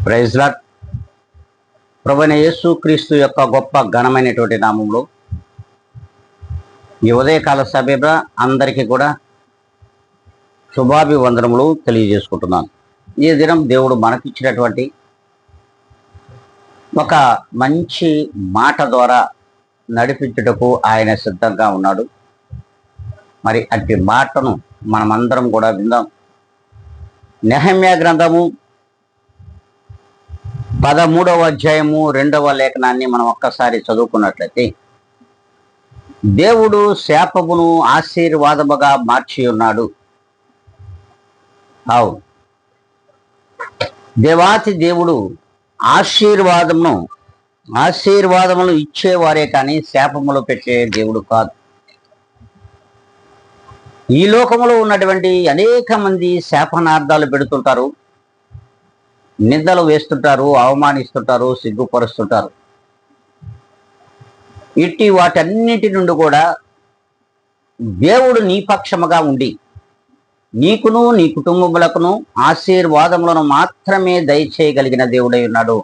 Praise lord. ప్రభువైన యేసు క్రీస్తు యొక్క గొప్ప ఘనమైనటువంటి నామంలో ఈ ఉదయకాల సమయంలో అందరికీ కూడా శుభాభివందనములు తెలియజేసుకుంటున్నాను. ఈ దినం దేవుడు మనకిచ్చినటువంటి ఒక మంచి మాట ద్వారా నడిపించుటకు ఆయన సిద్ధంగా ఉన్నాడు. మరి అట్టి మాటను మనమందరం కూడా విందాం. నెహెమ్యా గ్రంథము 13వ అధ్యాయము 2వ లేఖనాన్ని మనం ఒక్కసారి చదువుకున్నట్లయితే, దేవుడు శాపమును ఆశీర్వాదముగా మార్చి ఉన్నాడు. అవును, దేవాతి దేవుడు ఆశీర్వాదములు ఇచ్చేవారే కానీ శాపములు పెట్టే దేవుడు కాదు. ఈ లోకములో ఉన్నటువంటి అనేక మంది శాపనార్థాలు పెడుతుంటారు, నిందలు వేస్తుంటారు, అవమానిస్తుంటారు, సిగ్గుపరుస్తుంటారు. ఇట్టి వాటన్నిటి నుండి కూడా దేవుడు నీ పక్షముగా ఉండి నీకును నీ కుటుంబములకును ఆశీర్వాదములను మాత్రమే దయచేయగలిగిన దేవుడై ఉన్నాడు.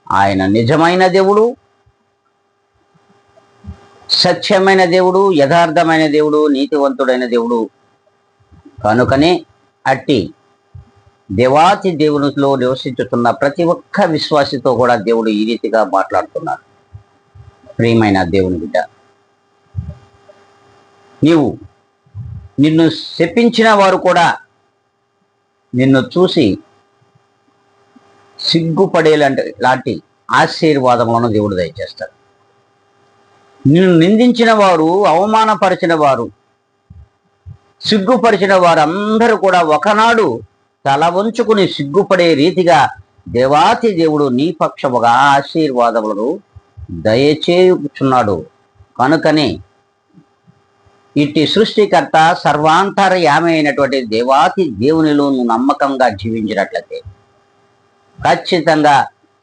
ఆయన నిజమైన దేవుడు, సత్యమైన దేవుడు, యథార్థమైన దేవుడు, నీతివంతుడైన దేవుడు. కనుకనే అట్టి దేవాతి దేవునిలో నివసించుతున్న ప్రతి ఒక్క విశ్వాసితో కూడా దేవుడు ఈ రీతిగా మాట్లాడుతున్నాడు. ప్రియమైన దేవుని బిడ్డ, నిన్ను శపించిన వారు కూడా నిన్ను చూసి లాంటి ఆశీర్వాదములను దేవుడు దయచేస్తాడు. నిన్ను నిందించిన వారు, అవమానపరిచిన వారు, సిగ్గుపరిచిన వారందరూ కూడా ఒకనాడు తల వంచుకుని సిగ్గుపడే రీతిగా దేవాతి దేవుడు నీ పక్షముగా ఆశీర్వాదములను దయచేయుచున్నాడు. కనుకనే ఇట్టి సృష్టికర్త సర్వాంతర్యామి అయినటువంటి దేవాతి దేవునిలో నువ్వు నమ్మకంగా జీవించినట్లయితే ఖచ్చితంగా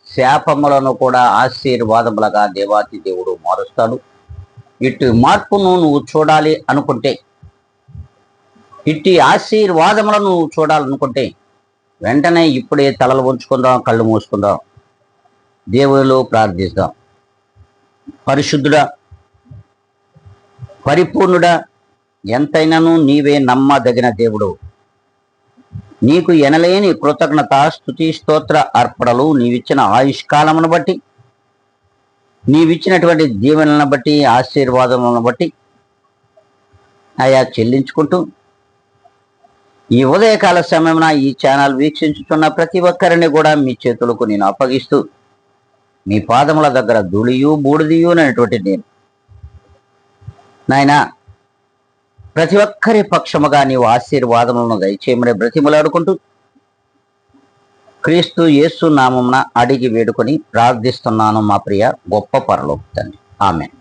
శాపములను కూడా ఆశీర్వాదములుగా దేవాతి దేవుడు మారుస్తాడు. ఇట్టి మార్పును నువ్వు చూడాలి అనుకుంటే, ఇట్టి ఆశీర్వాదములను నువ్వు చూడాలనుకుంటే వెంటనే ఇప్పుడే తలలు ఉంచుకుందాం, కళ్ళు మూసుకుందాం, దేవునిలో ప్రార్థిస్తాం. పరిశుద్ధుడా, పరిపూర్ణుడా, ఎంతైనాను నీవే నమ్మదగిన దేవుడు. నీకు ఎనలేని కృతజ్ఞత, స్తుతి, స్తోత్ర అర్పణలు నీవిచ్చిన ఆయుష్కాలమును బట్టి, నీవిచ్చినటువంటి దీవెనలను బట్టి, ఆశీర్వాదములను బట్టి ఆయా చెల్లించుకుంటూ ఈ ఉదయకాల సమయమున ఈ ఛానల్ వీక్షించుతున్న ప్రతి ఒక్కరిని కూడా మీ చేతులకు నేను అప్పగిస్తూ, మీ పాదముల దగ్గర ధూళియు బూడిదియు అనేటువంటి నేను నాయనా ప్రతి ఒక్కరి పక్షముగా నీవు ఆశీర్వాదములను దయచేయమని బ్రతిమలాడుకుంటూ క్రీస్తు యేసు నామమున అడిగి వేడుకొని ప్రార్థిస్తున్నాను మా ప్రియ గొప్ప పరలోక తండ్రి. ఆమేన్.